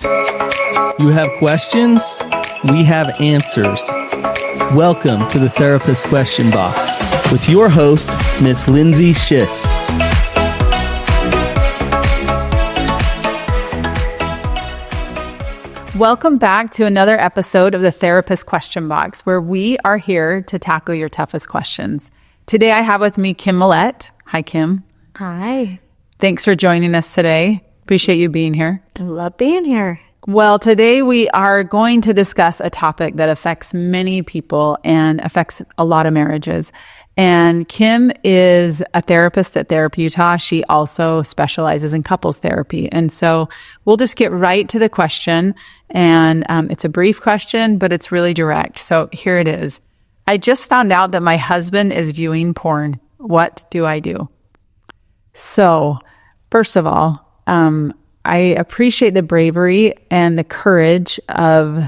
You have questions? We have answers. Welcome to the Therapist Question Box with your host, Miss Lindsay Schiss. Welcome back to another episode of the Therapist Question Box, where we are here to tackle your toughest questions. Today I have with me Kim Millette. Hi, Kim. Hi. Thanks for joining us today. Appreciate you being here. I love being here. Well, today we are going to discuss a topic that affects many people and affects a lot of marriages. And Kim is a therapist at Therapy Utah. She also specializes in couples therapy. And so we'll just get right to the question. And it's a brief question, but it's really direct. So here it is. I just found out that my husband is viewing porn. What do I do? So first of all, I appreciate the bravery and the courage of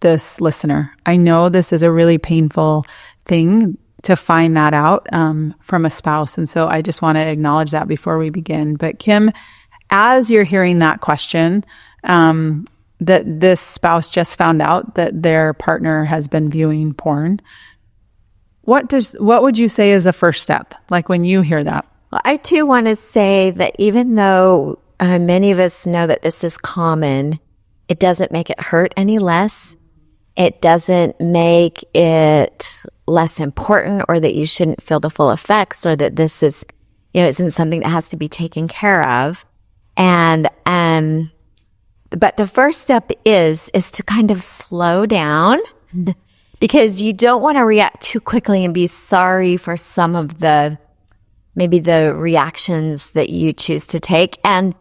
this listener. I know this is a really painful thing to find that out from a spouse. And so I just want to acknowledge that before we begin. But Kim, as you're hearing that question, that this spouse just found out that their partner has been viewing porn, what would you say is a first step? Like when you hear that? Well, I too want to say that even though many of us know that this is common, it doesn't make it hurt any less. It doesn't make it less important, or that you shouldn't feel the full effects, or that this is, isn't something that has to be taken care of. And, but the first step is to kind of slow down, because you don't want to react too quickly and be sorry for some of maybe the reactions that you choose to take. And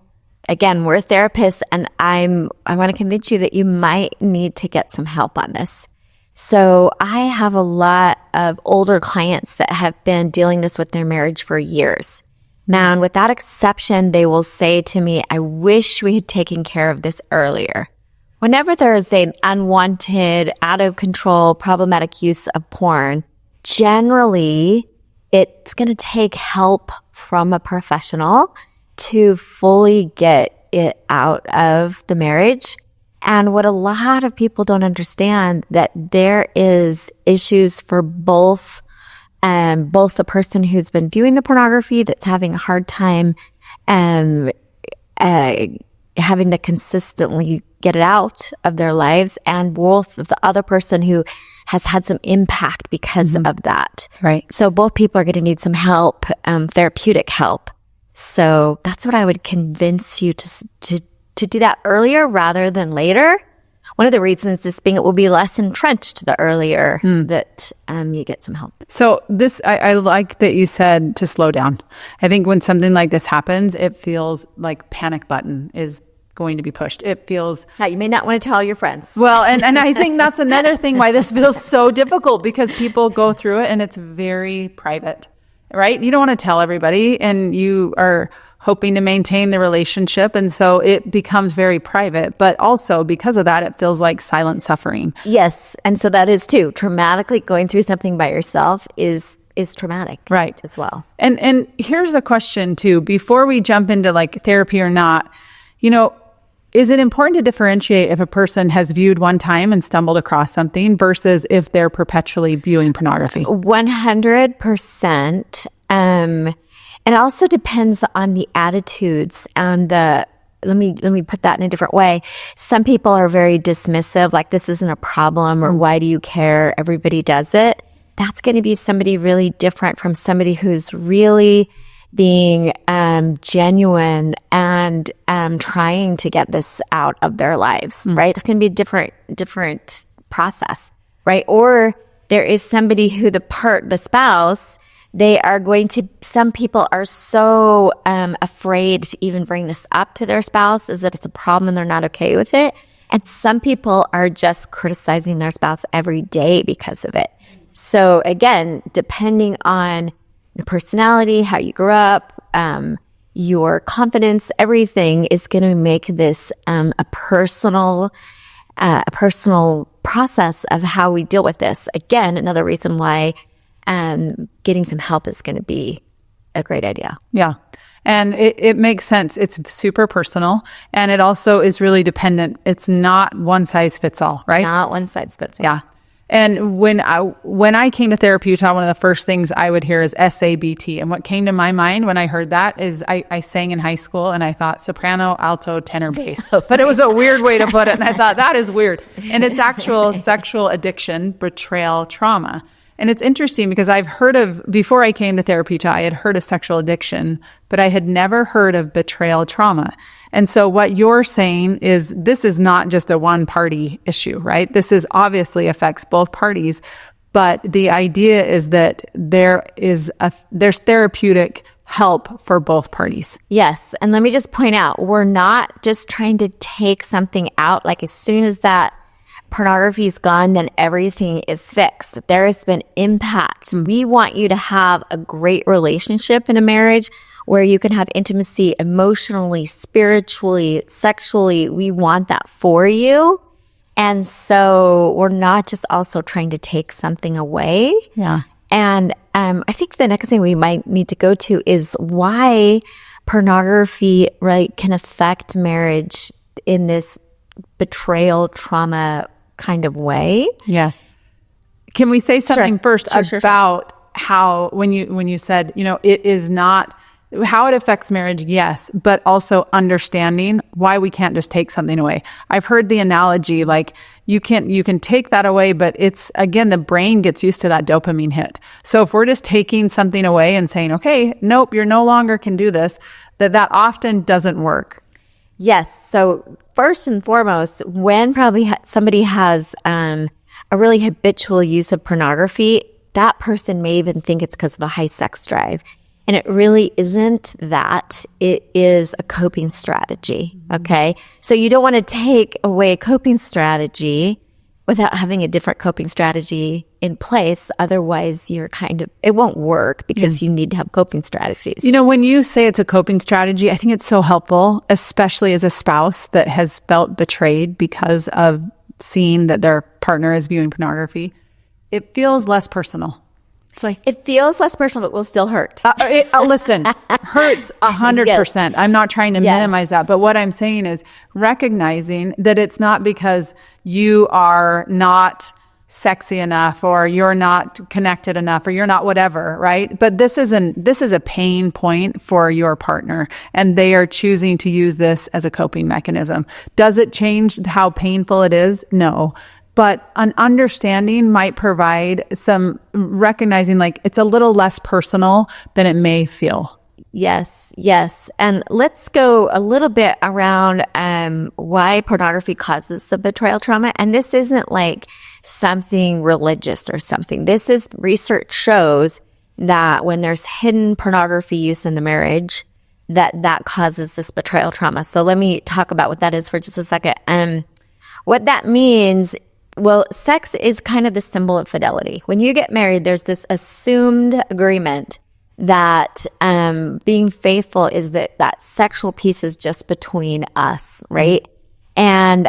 again, we're therapists, and I want to convince you that you might need to get some help on this. So I have a lot of older clients that have been dealing this with their marriage for years. Now, and without exception, they will say to me, I wish we had taken care of this earlier. Whenever there is an unwanted, out of control, problematic use of porn, generally it's going to take help from a professional to fully get it out of the marriage. And what a lot of people don't understand, that there is issues for both the person who's been viewing the pornography, that's having a hard time having to consistently get it out of their lives, and both the other person who has had some impact because of that. Right. So both people are going to need some help, therapeutic help. So that's what I would convince you to do that earlier rather than later. One of the reasons is it will be less entrenched the earlier that you get some help. So I like that you said to slow down. I think when something like this happens, it feels like panic button is going to be pushed. It feels... Now, you may not want to tell your friends. Well, and I think that's another thing why this feels so difficult, because people go through it and it's very private, right? You don't want to tell everybody, and you are hoping to maintain the relationship. And so it becomes very private, but also because of that, it feels like silent suffering. Yes. And so that is too. Traumatically going through something by yourself is traumatic. Right. As well. And here's a question too, before we jump into like therapy or not, is it important to differentiate if a person has viewed one time and stumbled across something versus if they're perpetually viewing pornography? 100%. And it also depends on the attitudes and let me put that in a different way. Some people are very dismissive, like this isn't a problem, or why do you care? Everybody does it. That's going to be somebody really different from somebody who's really being genuine and trying to get this out of their lives, right? It's going to be a different process, right? Or there is somebody who the spouse, some people are so afraid to even bring this up to their spouse, is that it's a problem and they're not okay with it. And some people are just criticizing their spouse every day because of it. So again, depending on the personality, how you grew up, your confidence, everything is going to make this a personal process of how we deal with this. Again, another reason why getting some help is going to be a great idea. Yeah. And it makes sense. It's super personal, and it also is really dependent. It's not one size fits all, right? Not one size fits all. Yeah. And when I came to Therapy Utah, one of the first things I would hear is SABT. And what came to my mind when I heard that is I sang in high school, and I thought soprano, alto, tenor, bass. But it was a weird way to put it. And I thought, that is weird. And it's actual sexual addiction, betrayal, trauma. And it's interesting because before I came to Therapy Utah, I had heard of sexual addiction, but I had never heard of betrayal trauma. And so what you're saying is this is not just a one party issue, right? This is obviously affects both parties, but the idea is that there's therapeutic help for both parties. Yes. And let me just point out, we're not just trying to take something out. Like as soon as that pornography is gone, then everything is fixed. There has been impact. We want you to have a great relationship in a marriage where you can have intimacy emotionally, spiritually, sexually. We want that for you. And so we're not just also trying to take something away. Yeah. And I think the next thing we might need to go to is why pornography, right, can affect marriage in this betrayal trauma kind of way. Yes. Can we say something first about how when you said, it is not how it affects marriage, yes, but also understanding why we can't just take something away. I've heard the analogy like you can take that away, but it's again the brain gets used to that dopamine hit. So if we're just taking something away and saying, okay, nope, you're no longer can do this, that often doesn't work. Yes. So first and foremost, when probably somebody has a really habitual use of pornography, that person may even think it's because of a high sex drive. And it really isn't that. It is a coping strategy. Okay. So you don't want to take away a coping strategy without having a different coping strategy in place. Otherwise, it won't work because you need to have coping strategies. When you say it's a coping strategy, I think it's so helpful, especially as a spouse that has felt betrayed because of seeing that their partner is viewing pornography. It feels less personal. It's like, it feels less personal, but will still hurt. Listen, hurts 100%. Yes. I'm not trying to minimize that. But what I'm saying is recognizing that it's not because you are not sexy enough or you're not connected enough or you're not whatever, right? But this is a pain point for your partner, and they are choosing to use this as a coping mechanism. Does it change how painful it is? No. But an understanding might provide some recognizing like it's a little less personal than it may feel. Yes, yes. And let's go a little bit around why pornography causes the betrayal trauma. And this isn't like something religious or something. This is research shows that when there's hidden pornography use in the marriage, that causes this betrayal trauma. So let me talk about what that is for just a second. What that means, well, sex is kind of the symbol of fidelity. When you get married, there's this assumed agreement that being faithful is that sexual piece is just between us, right? And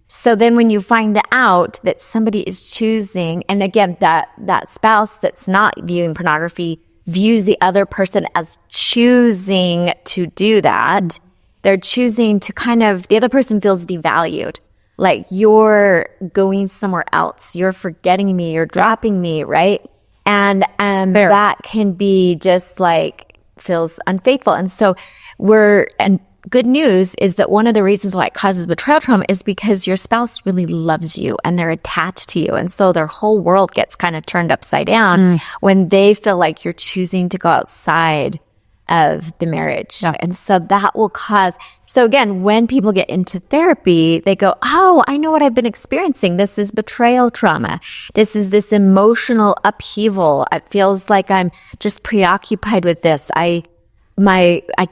so then when you find out that somebody is choosing, and again, that spouse that's not viewing pornography views the other person as choosing to do that, they're choosing to the other person feels devalued. Like you're going somewhere else. You're forgetting me. You're dropping me, right? And that can be just like feels unfaithful. And so and good news is that one of the reasons why it causes betrayal trauma is because your spouse really loves you and they're attached to you. And so their whole world gets kind of turned upside down when they feel like you're choosing to go outside of the marriage. Yeah. And so that will so again, when people get into therapy, they go, oh, I know what I've been experiencing. This is betrayal trauma. This is this emotional upheaval. It feels like I'm just preoccupied with this. I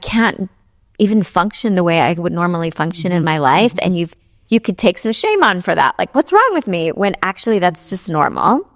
can't even function the way I would normally function in my life. And you could take some shame on for that. Like, what's wrong with me? When actually that's just normal.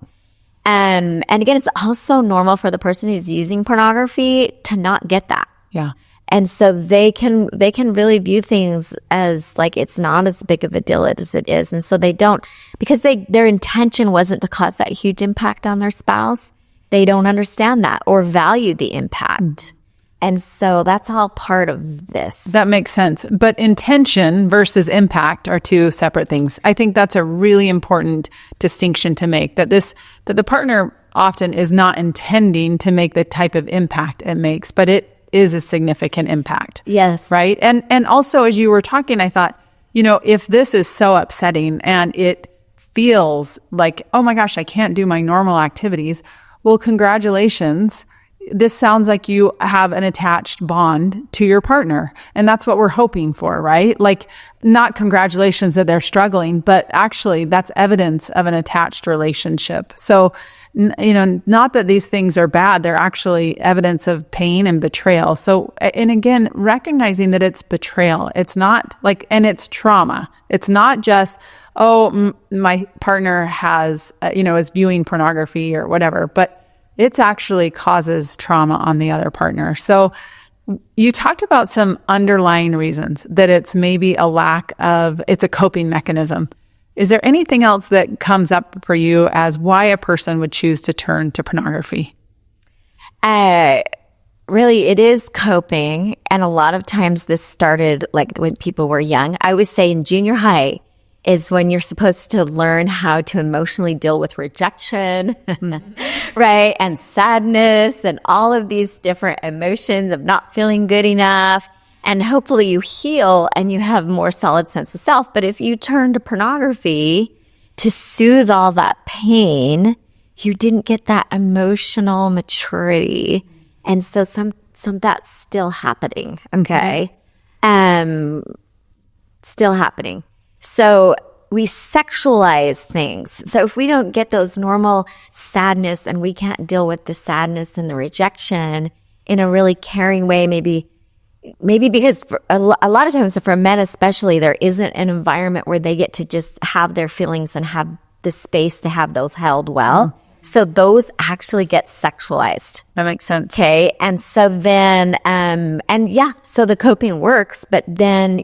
And again, it's also normal for the person who's using pornography to not get that. Yeah. And so they can really view things as like it's not as big of a deal as it is. And so they don't, because their intention wasn't to cause that huge impact on their spouse. They don't understand that or value the impact. And so that's all part of this. That makes sense. But intention versus impact are two separate things. I think that's a really important distinction to make, that the partner often is not intending to make the type of impact it makes, but it is a significant impact. Yes. Right? And also, as you were talking, I thought, if this is so upsetting and it feels like, oh my gosh, I can't do my normal activities. Well, congratulations. This sounds like you have an attached bond to your partner. And that's what we're hoping for, right? Like, not congratulations that they're struggling, but actually that's evidence of an attached relationship. So, not that these things are bad, they're actually evidence of pain and betrayal. So, and again, recognizing that it's betrayal. It's not like, and it's trauma. It's not just, oh, my partner has, is viewing pornography or whatever, but it actually causes trauma on the other partner. So you talked about some underlying reasons that it's maybe it's a coping mechanism. Is there anything else that comes up for you as why a person would choose to turn to pornography? Really, it is coping. And a lot of times this started like when people were young. I would say in junior high is when you're supposed to learn how to emotionally deal with rejection, right? And sadness and all of these different emotions of not feeling good enough. And hopefully you heal and you have more solid sense of self. But if you turn to pornography to soothe all that pain, you didn't get that emotional maturity. And so some that's still happening. Okay. Still happening. So we sexualize things. So if we don't get those normal sadness and we can't deal with the sadness and the rejection in a really caring way, maybe because for a lot of times for men especially, there isn't an environment where they get to just have their feelings and have the space to have those held well. So those actually get sexualized. That makes sense. Okay. And so then, so the coping works, but then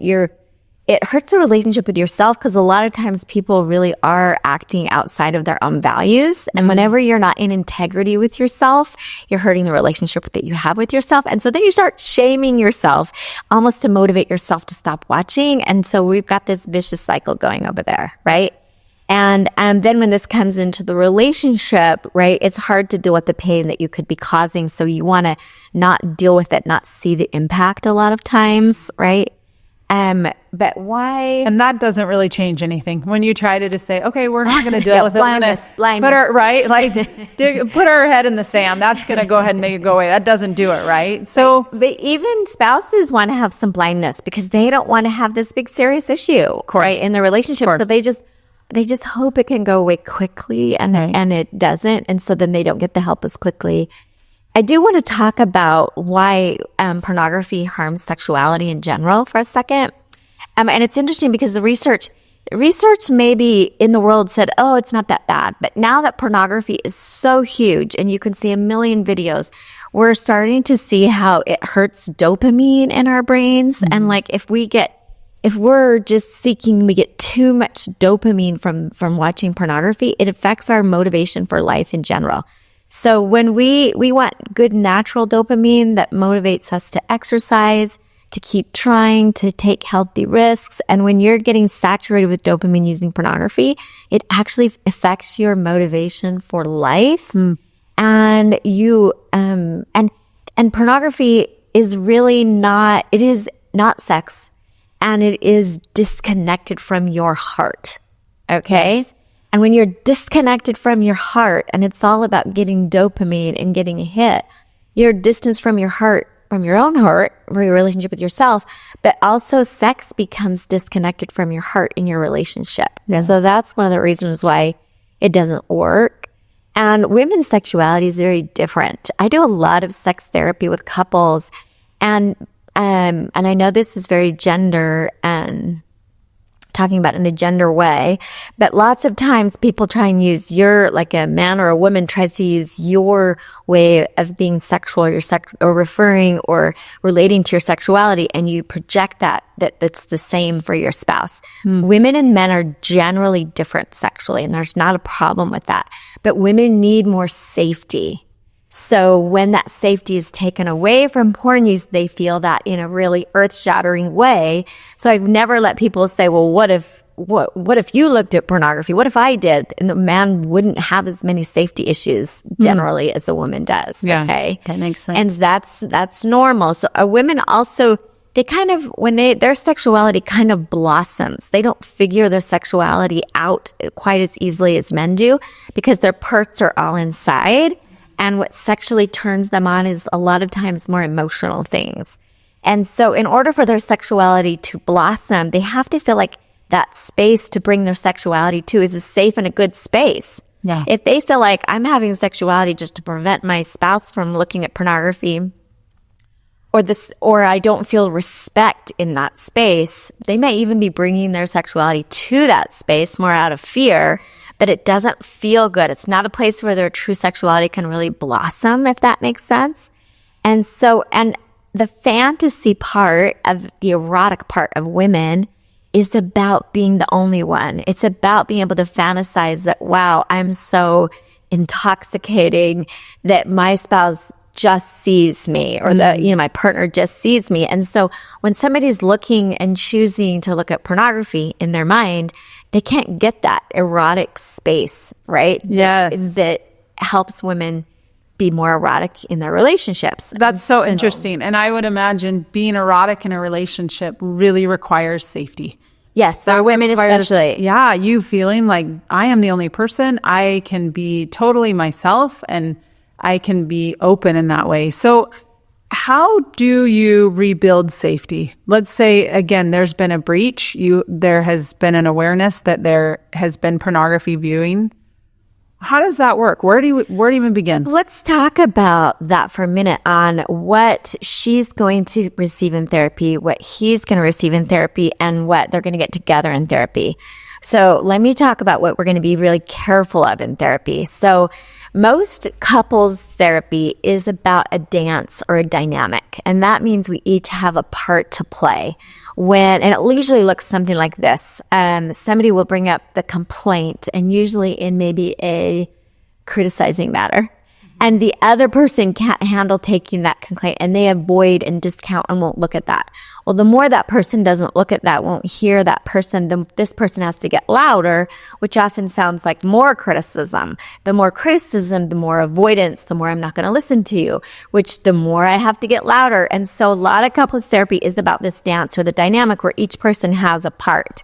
it hurts the relationship with yourself because a lot of times people really are acting outside of their own values. And whenever you're not in integrity with yourself, you're hurting the relationship that you have with yourself. And so then you start shaming yourself almost to motivate yourself to stop watching. And so we've got this vicious cycle going over there, right? And then when this comes into the relationship, right, it's hard to deal with the pain that you could be causing. So you want to not deal with it, not see the impact a lot of times, right? But why? And that doesn't really change anything. When you try to just say, okay, we're not going to deal with blindness. Put our head in the sand. That's going to go ahead and make it go away. That doesn't do it, right? So, but even spouses want to have some blindness because they don't want to have this big serious issue, right, in the relationship. So they just hope it can go away quickly, and it doesn't, and so then they don't get the help as quickly. I do want to talk about why pornography harms sexuality in general for a second. And it's interesting because the research maybe in the world said, oh, it's not that bad. But now that pornography is so huge and you can see a million videos, we're starting to see how it hurts dopamine in our brains. Mm-hmm. And like if we're just seeking, we get too much dopamine from watching pornography, it affects our motivation for life in general. So when we want good natural dopamine that motivates us to exercise, to keep trying, to take healthy risks. And when you're getting saturated with dopamine using pornography, it actually affects your motivation for life. And you, and pornography is really not, it is not sex, and it is disconnected from your heart. Okay? Yes. And when you're disconnected from your heart and it's all about getting dopamine and getting a hit, you're distanced from your heart, from your own heart, or your relationship with yourself, but also sex becomes disconnected from your heart in your relationship. Yes. So that's one of the reasons why it doesn't work. And women's sexuality is very different. I do a lot of sex therapy with couples, and I know this is very gender and talking about in a gender way, but lots of times people try and use like a man or a woman tries to use your way of being sexual, or referring or relating to your sexuality, and you project that's the same for your spouse. Women and men are generally different sexually, and there's not a problem with that. But women need more safety. So when that safety is taken away from porn use, they feel that in a really earth-shattering way. So I've never let people say, well, what if you looked at pornography? What if I did? And the man wouldn't have as many safety issues generally as a woman does. Yeah, okay, that makes sense. And that's normal. So women also, they kind of, when their sexuality kind of blossoms, they don't figure their sexuality out quite as easily as men do because their parts are all inside. And what sexually turns them on is a lot of times more emotional things. And so in order for their sexuality to blossom, they have to feel like that space to bring their sexuality to is a safe and a good space. Yeah. If they feel like I'm having sexuality just to prevent my spouse from looking at pornography, or I don't feel respect in that space, they may even be bringing their sexuality to that space more out of fear, but it doesn't feel good. It's not a place where their true sexuality can really blossom, if that makes sense. And the fantasy part of the erotic part of women is about being the only one. It's about being able to fantasize that, wow, I'm so intoxicating that my spouse just sees me, or my partner just sees me. And so when somebody's looking and choosing to look at pornography in their mind, they can't get that erotic space, right? Yes. That helps women be more erotic in their relationships. That's so interesting. And I would imagine being erotic in a relationship really requires safety. Yes, for women especially. Yeah, you feeling like I am the only person. I can be totally myself and I can be open in that way. So how do you rebuild safety? Let's say, again, there's been a breach. There has been an awareness that there has been pornography viewing. How does that work? Where do you even begin? Let's talk about that for a minute on what she's going to receive in therapy, what he's going to receive in therapy, and what they're going to get together in therapy. So let me talk about what we're going to be really careful of in therapy. So most couples therapy is about a dance or a dynamic, and that means we each have a part to play. And it usually looks something like this. Somebody will bring up the complaint, and usually in maybe a criticizing matter. And the other person can't handle taking that complaint, and they avoid and discount and won't look at that. Well, the more that person doesn't look at that, won't hear that person, this person has to get louder, which often sounds like more criticism. The more criticism, the more avoidance, the more I'm not going to listen to you, which the more I have to get louder. And so a lot of couples therapy is about this dance or the dynamic where each person has a part.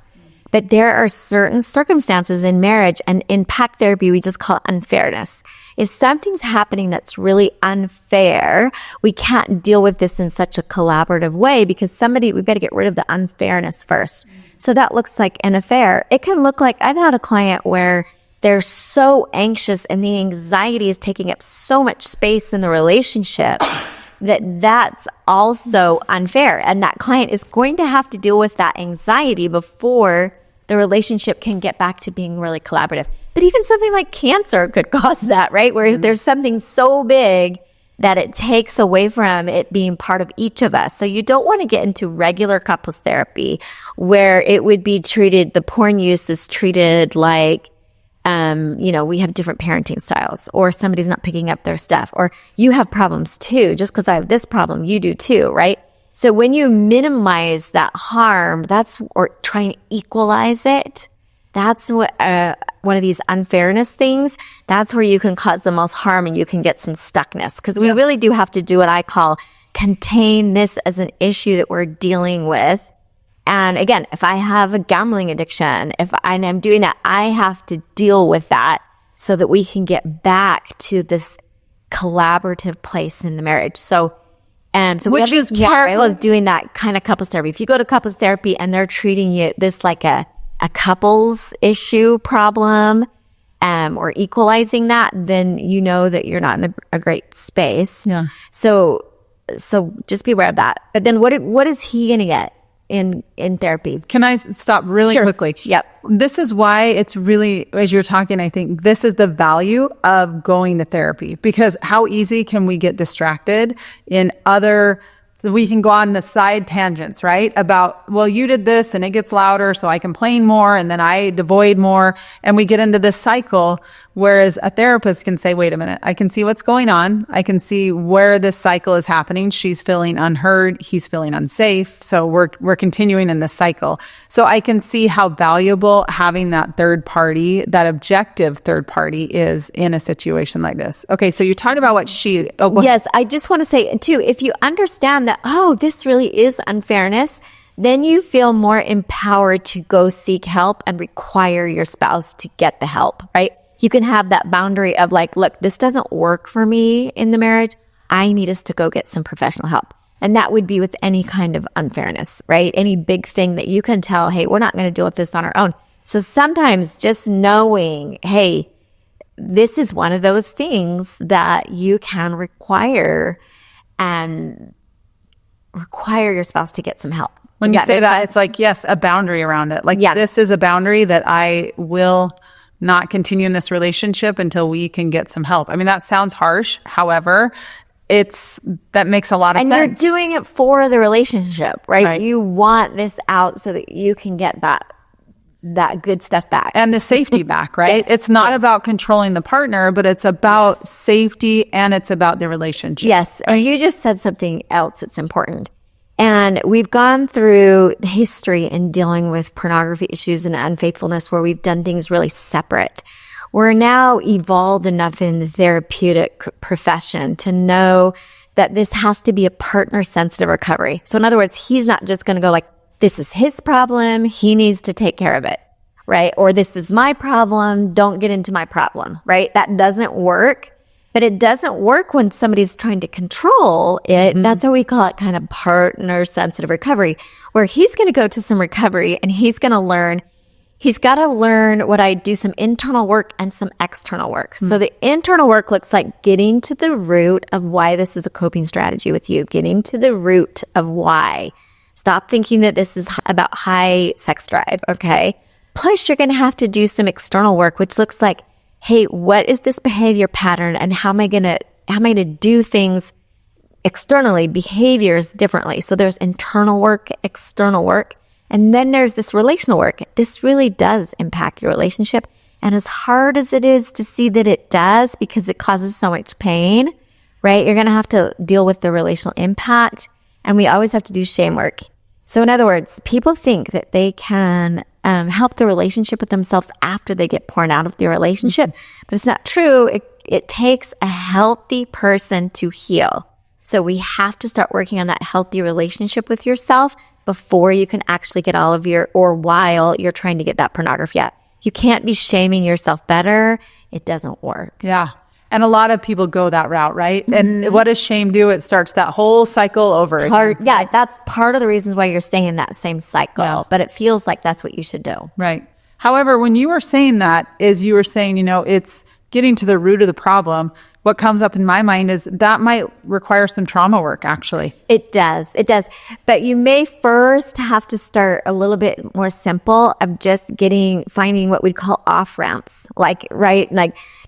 But there are certain circumstances in marriage, and in pack therapy, we just call it unfairness. If something's happening that's really unfair, we can't deal with this in such a collaborative way because we've got to get rid of the unfairness first. So that looks like an affair. It can look like, I've had a client where they're so anxious and the anxiety is taking up so much space in the relationship that's also unfair. And that client is going to have to deal with that anxiety before the relationship can get back to being really collaborative. But even something like cancer could cause that, right? Where there's something so big that it takes away from it being part of each of us. So you don't want to get into regular couples therapy where it would be treated, the porn use is treated like, we have different parenting styles, or somebody's not picking up their stuff, or you have problems too. Just because I have this problem, you do too, right? So when you minimize that harm, or try and equalize it, that's what, one of these unfairness things, that's where you can cause the most harm and you can get some stuckness. Because we really do have to do what I call contain this as an issue that we're dealing with. And again, if I have a gambling addiction, and I'm doing that, I have to deal with that so that we can get back to this collaborative place in the marriage. So which is careful of doing that kind of couples therapy. If you go to couples therapy and they're treating this like a couples issue problem, or equalizing that, then you know that you're not in a great space. Yeah. So just be aware of that. But then what is he going to get in therapy? Can I stop really quickly? Yep. This is why it's really, as you're talking, I think this is the value of going to therapy, because how easy can we get distracted in we can go on the side tangents, right? About, well, you did this and it gets louder, so I complain more and then I avoid more. And we get into this cycle Whereas a therapist can say, wait a minute, I can see what's going on. I can see where this cycle is happening. She's feeling unheard. He's feeling unsafe. So we're continuing in this cycle. So I can see how valuable having that third party, that objective third party is in a situation like this. Okay. So you talked about what Yes. I just want to say too, if you understand that, oh, this really is unfairness, then you feel more empowered to go seek help and require your spouse to get the help, right? You can have that boundary of like, look, this doesn't work for me in the marriage. I need us to go get some professional help. And that would be with any kind of unfairness, right? Any big thing that you can tell, hey, we're not going to deal with this on our own. So sometimes just knowing, hey, this is one of those things that you can require your spouse to get some help. When you say that, it's like, yes, a boundary around it. Like, this is a boundary that I will not continue in this relationship until we can get some help. I mean, that sounds harsh. However, that makes a lot of sense. And you're doing it for the relationship, right? You want this out so that you can get that good stuff back. And the safety back, right? It's not about controlling the partner, but it's about safety and it's about the relationship. Yes. And you just said something else that's important. And we've gone through the history in dealing with pornography issues and unfaithfulness where we've done things really separate. We're now evolved enough in the therapeutic profession to know that this has to be a partner-sensitive recovery. So in other words, he's not just going to go like, this is his problem, he needs to take care of it, right? Or this is my problem, don't get into my problem, right? That doesn't work. But it doesn't work when somebody's trying to control it. Mm-hmm. That's what we call it kind of partner-sensitive recovery, where he's going to go to some recovery and he's got to learn what I do, some internal work and some external work. Mm-hmm. So the internal work looks like getting to the root of why this is a coping strategy with you, getting to the root of why. Stop thinking that this is about high sex drive, okay? Plus, you're going to have to do some external work, which looks like, hey, what is this behavior pattern and how am I going to do things externally, behaviors differently? So there's internal work, external work, and then there's this relational work. This really does impact your relationship. And as hard as it is to see that it does because it causes so much pain, right? You're going to have to deal with the relational impact. And we always have to do shame work. So in other words, people think that they can help the relationship with themselves after they get porn out of the relationship. But it's not true. It takes a healthy person to heal. So we have to start working on that healthy relationship with yourself before you can actually get or while you're trying to get that pornography out. You can't be shaming yourself better. It doesn't work. Yeah. And a lot of people go that route, right? Mm-hmm. And what does shame do? It starts that whole cycle over again. Yeah, that's part of the reasons why you're staying in that same cycle. Yeah. But it feels like that's what you should do. Right. However, when you were saying that, you were saying, it's getting to the root of the problem. What comes up in my mind is that might require some trauma work, actually. It does. But you may first have to start a little bit more simple of just finding what we'd call off ramps, like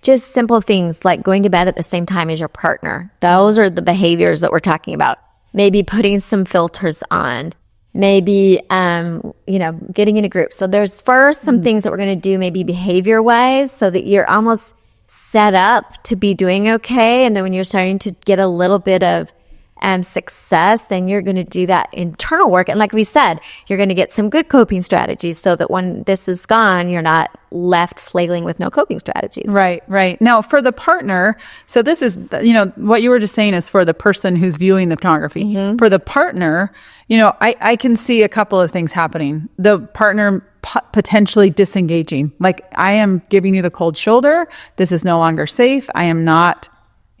just simple things like going to bed at the same time as your partner. Those are the behaviors that we're talking about. Maybe putting some filters on, maybe, getting in a group. So there's first some things that we're going to do maybe behavior wise so that you're almost set up to be doing okay. And then when you're starting to get a little bit of success, then you're going to do that internal work. And like we said, you're going to get some good coping strategies so that when this is gone, you're not left flailing with no coping strategies. Right. Now, for the partner, so this is, what you were just saying is for the person who's viewing the pornography. Mm-hmm. For the partner, I can see a couple of things happening. The partner potentially disengaging. Like, I am giving you the cold shoulder. This is no longer safe. I am not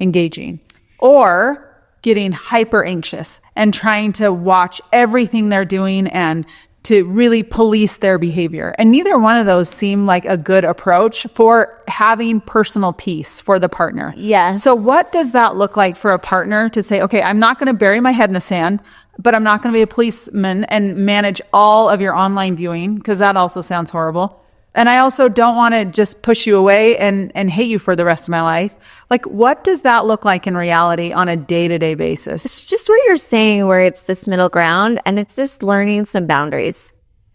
engaging. Or getting hyper anxious and trying to watch everything they're doing and to really police their behavior. And neither one of those seem like a good approach for having personal peace for the partner. Yes. So what does that look like for a partner to say, okay, I'm not going to bury my head in the sand, but I'm not going to be a policeman and manage all of your online viewing, because that also sounds horrible. And I also don't want to just push you away and hate you for the rest of my life. Like, what does that look like in reality on a day-to-day basis? It's just what you're saying, where it's this middle ground and it's just learning some boundaries.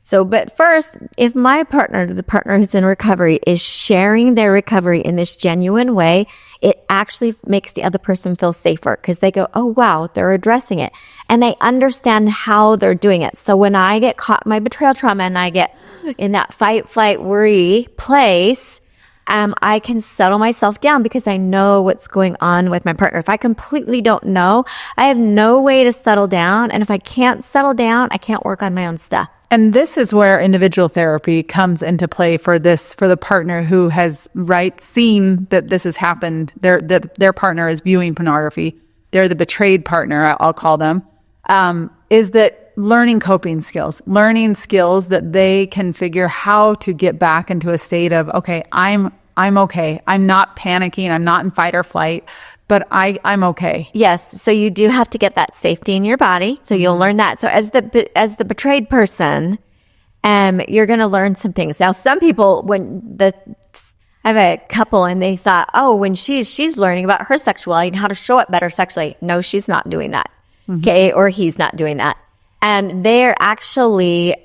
So, but first, if my partner, the partner who's in recovery, is sharing their recovery in this genuine way, it actually makes the other person feel safer because they go, oh, wow, they're addressing it. And they understand how they're doing it. So when I get caught in my betrayal trauma and I get in that fight, flight, worry place, I can settle myself down because I know what's going on with my partner. If I completely don't know, I have no way to settle down. And if I can't settle down, I can't work on my own stuff. And this is where individual therapy comes into play for the partner who has seen that this has happened. Their partner is viewing pornography. They're the betrayed partner, I'll call them. Is that learning coping skills, learning skills that they can figure how to get back into a state of, okay, I'm okay. I'm not panicking. I'm not in fight or flight, but I'm okay. Yes. So you do have to get that safety in your body. So you'll learn that. So as the betrayed person, you're going to learn some things. Now, some people, I have a couple and they thought, oh, when she's learning about her sexuality and how to show up better sexually. No, she's not doing that. Mm-hmm. Okay. Or he's not doing that. And they're actually,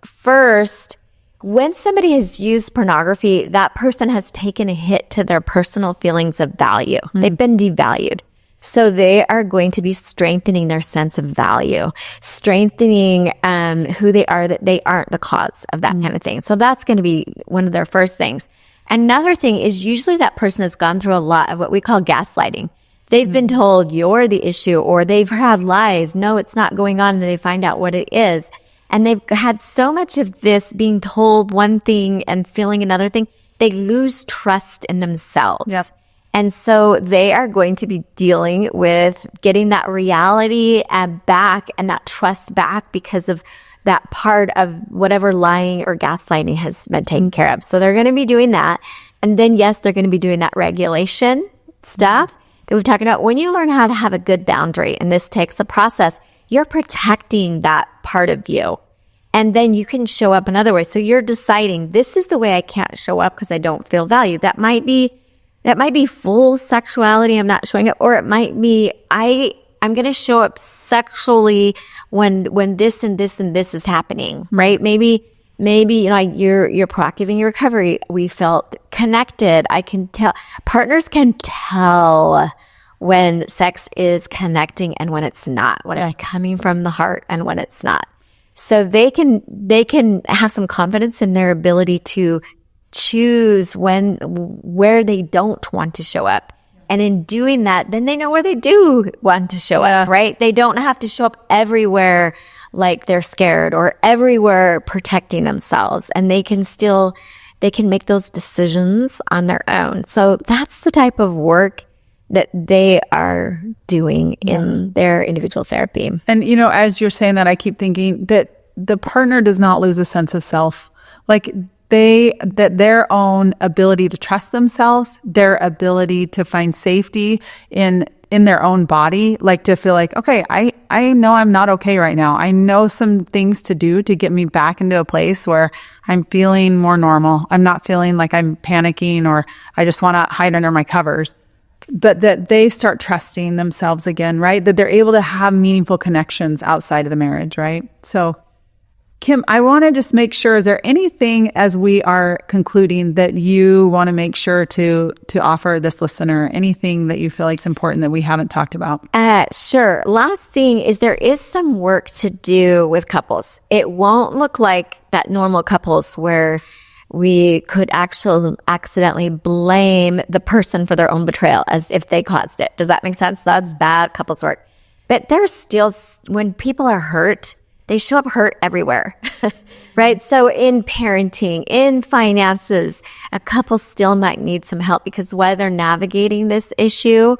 first, when somebody has used pornography, that person has taken a hit to their personal feelings of value. Mm-hmm. They've been devalued. So they are going to be strengthening their sense of value, strengthening who they are, that they aren't the cause of that kind of thing. So that's going to be one of their first things. Another thing is usually that person has gone through a lot of what we call gaslighting. They've been told you're the issue, or they've had lies. No, it's not going on. And they find out what it is. And they've had so much of this being told one thing and feeling another thing, they lose trust in themselves. Yep. And so they are going to be dealing with getting that reality back and that trust back because of that part of whatever lying or gaslighting has been taken care of. So they're going to be doing that. And then, yes, they're going to be doing that regulation stuff that we've talked about. When you learn how to have a good boundary, and this takes a process, you're protecting that part of you. And then you can show up another way. So you're deciding, this is the way I can't show up because I don't feel valued. That might be full sexuality. I'm not showing up. Or it might be, I'm going to show up sexually when this and this and this is happening, right? Maybe, you're proactive in your recovery. We felt connected. I can tell, partners can tell when sex is connecting and when it's not, when it's coming from the heart and when it's not. So they can have some confidence in their ability to choose where they don't want to show up. And in doing that, then they know where they do want to show up, right? They don't have to show up everywhere like they're scared or everywhere protecting themselves. And they can make those decisions on their own. So that's the type of work that they are doing in their individual therapy. And, as you're saying that, I keep thinking that the partner does not lose a sense of self. Like that their own ability to trust themselves, their ability to find safety in their own body, like to feel like, okay, I know I'm not okay right now. I know some things to do to get me back into a place where I'm feeling more normal. I'm not feeling like I'm panicking or I just want to hide under my covers. But that they start trusting themselves again, right? That they're able to have meaningful connections outside of the marriage, right? So, Kim, I want to just make sure, is there anything as we are concluding that you want to make sure to offer this listener, anything that you feel like is important that we haven't talked about? Sure. Last thing is there is some work to do with couples. It won't look like that normal couples where we could actually accidentally blame the person for their own betrayal as if they caused it. Does that make sense? That's bad couples work. But there's still, when people are hurt, they show up hurt everywhere, right? So in parenting, in finances, a couple still might need some help because while they're navigating this issue,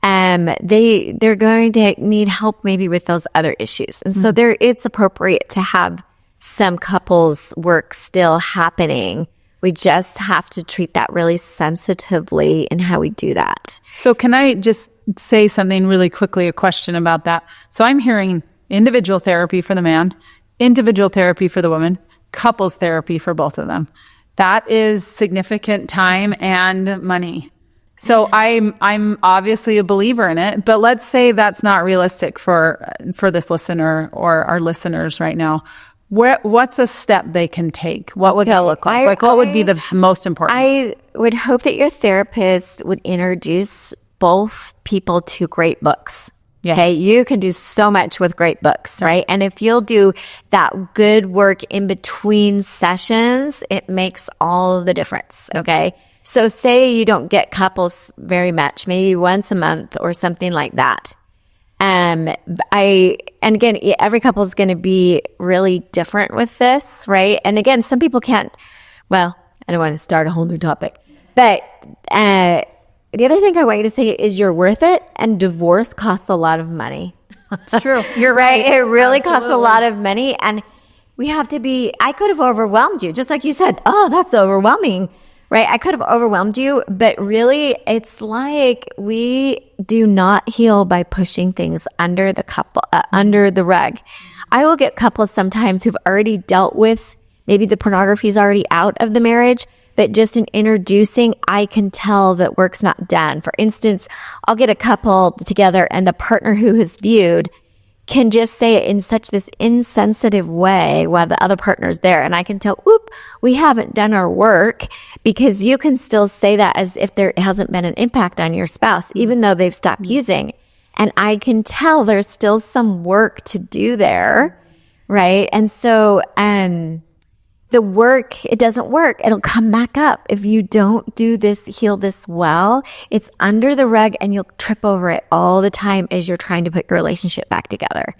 they're going to need help maybe with those other issues. And so it's appropriate to have some couples work still happening. We just have to treat that really sensitively in how we do that. So can I just say something really quickly, a question about that? So I'm hearing individual therapy for the man, individual therapy for the woman, couples therapy for both of them. That is significant time and money. So I'm obviously a believer in it, but let's say that's not realistic for this listener or our listeners right now. what's a step they can take? What would that look like? Like, what would be the most important? I would hope that your therapist would introduce both people to great books. Yeah. Okay, you can do so much with great books, right? And if you'll do that good work in between sessions, it makes all the difference, okay? So say you don't get couples very much, maybe once a month or something like that. And again, every couple is going to be really different with this, right? And again, some people can't, well, I don't want to start a whole new topic, but the other thing I want you to say is you're worth it, and divorce costs a lot of money. It's true. You're right. It really costs a lot of money, and we have to be, I could have overwhelmed you, just like you said, oh, that's overwhelming, right? I could have overwhelmed you, but really it's like we do not heal by pushing things under the rug. I will get couples sometimes who've already dealt with, maybe the pornography is already out of the marriage, but just in introducing, I can tell that work's not done. For instance, I'll get a couple together and the partner who has viewed can just say it in such this insensitive way while the other partner's there. And I can tell, oop, we haven't done our work, because you can still say that as if there hasn't been an impact on your spouse, even though they've stopped using. And I can tell there's still some work to do there, right? And so, the work, it doesn't work. It'll come back up. If you don't do this, heal this well, it's under the rug and you'll trip over it all the time as you're trying to put your relationship back together.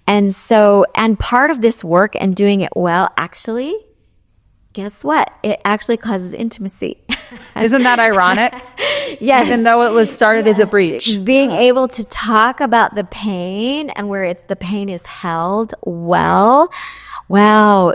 And so, and part of this work and doing it well, actually, guess what? It actually causes intimacy. Isn't that ironic? Yes. Even though it was started as a breach. Being able to talk about the pain and where the pain is held well. Wow.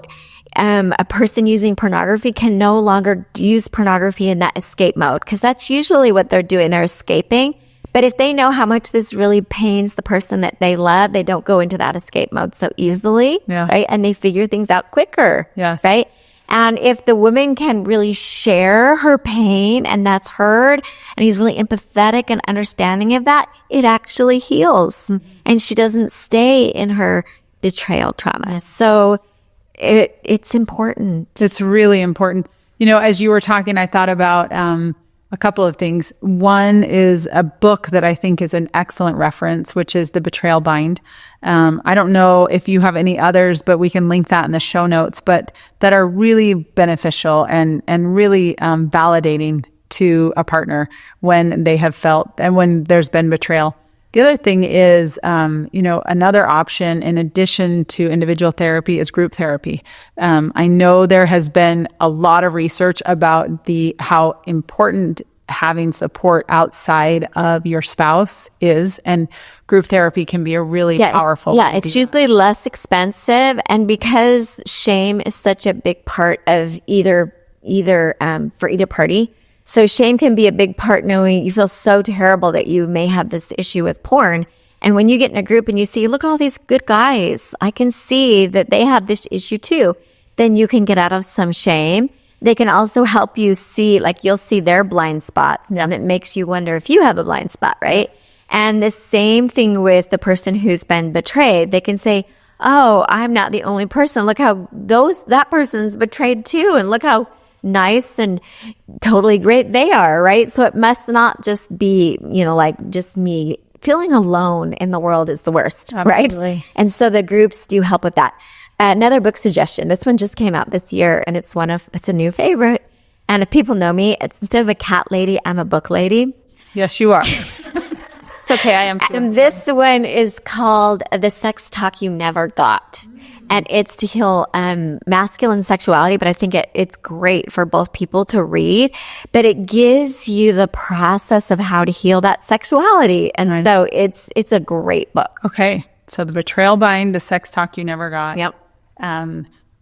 A person using pornography can no longer use pornography in that escape mode, because that's usually what they're doing. They're escaping. But if they know how much this really pains the person that they love, they don't go into that escape mode so easily, right? And they figure things out quicker, right? And if the woman can really share her pain and that's heard, and he's really empathetic and understanding of that, it actually heals. And she doesn't stay in her betrayal trauma. So it's important. It's really important. You know, as you were talking, I thought about a couple of things. One is a book that I think is an excellent reference, which is The Betrayal Bind. I don't know if you have any others, but we can link that in the show notes, but that are really beneficial and really validating to a partner when they have felt and when there's been betrayal. The other thing is, another option in addition to individual therapy is group therapy. I know there has been a lot of research about how important having support outside of your spouse is, and group therapy can be a really powerful. Yeah, it's usually less expensive, and because shame is such a big part of either for either party. So shame can be a big part, knowing you feel so terrible that you may have this issue with porn. And when you get in a group and you see, look at all these good guys, I can see that they have this issue too, then you can get out of some shame. They can also help you see, like you'll see their blind spots, and it makes you wonder if you have a blind spot, right? And the same thing with the person who's been betrayed. They can say, oh, I'm not the only person. Look how that person's betrayed too. And look how nice and totally great they are, right? So it must not just be, like just me. Feeling alone in the world is the worst, Absolutely. Right? And so the groups do help with that. Another book suggestion. This one just came out this year, and it's a new favorite. And if people know me, it's instead of a cat lady, I'm a book lady. Yes, you are. It's okay. I am too. And this one is called The Sex Talk You Never Got. And it's to heal masculine sexuality, but I think it's great for both people to read. But it gives you the process of how to heal that sexuality. And so it's a great book. Okay. So The Betrayal Bind, The Sex Talk You Never Got. Yep.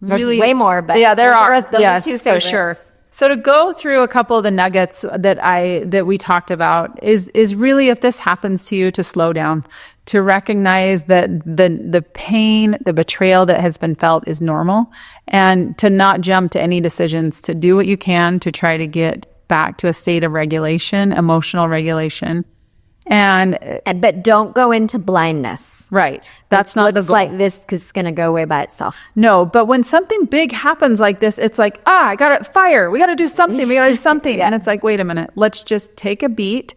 There's way more, but there are. Yes, two for sure. So to go through a couple of the nuggets that we talked about is really, if this happens to you, to slow down, to recognize that the pain, the betrayal that has been felt is normal, and to not jump to any decisions, to do what you can to try to get back to a state of regulation, emotional regulation. But don't go into blindness. Right. That's not the looks goal. like this because it's going to go away by itself. No, but when something big happens like this, it's like, I got to fire. We got to do something. We got to do something. And it's like, wait a minute. Let's just take a beat,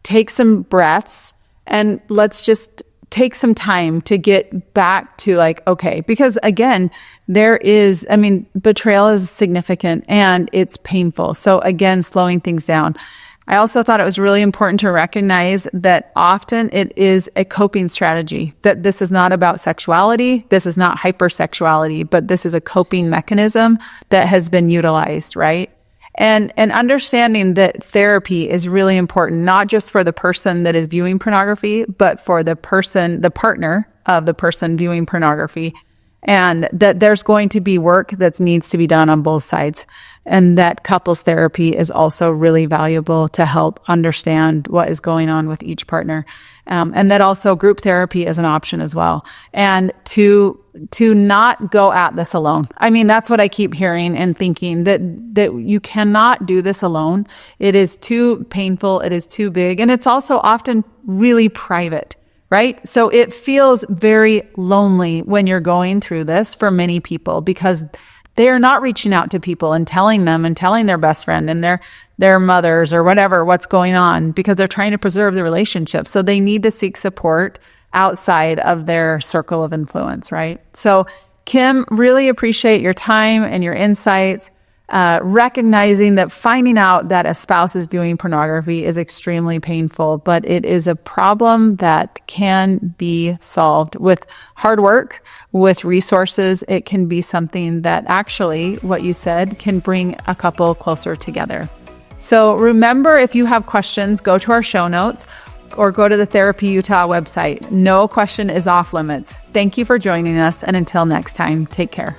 take some breaths, and let's just take some time to get back to like, okay, because again, betrayal is significant and it's painful. So again, slowing things down. I also thought it was really important to recognize that often it is a coping strategy, that this is not about sexuality. This is not hypersexuality, but this is a coping mechanism that has been utilized, right? And understanding that therapy is really important, not just for the person that is viewing pornography, but for the partner of the person viewing pornography. And that there's going to be work that needs to be done on both sides. And that couples therapy is also really valuable to help understand what is going on with each partner. And that also group therapy is an option as well. And to not go at this alone. I mean, that's what I keep hearing and thinking, that you cannot do this alone. It is too painful. It is too big. And it's also often really private. Right? So it feels very lonely when you're going through this for many people, because they are not reaching out to people and telling their best friend and their mothers or whatever, what's going on, because they're trying to preserve the relationship. So they need to seek support outside of their circle of influence, right? So Kim, really appreciate your time and your insights. Recognizing that finding out that a spouse is viewing pornography is extremely painful, but it is a problem that can be solved with hard work, with resources. It can be something that actually, what you said, can bring a couple closer together. So remember, if you have questions, go to our show notes or go to the Therapy Utah website. No question is off limits. Thank you for joining us, and until next time, take care.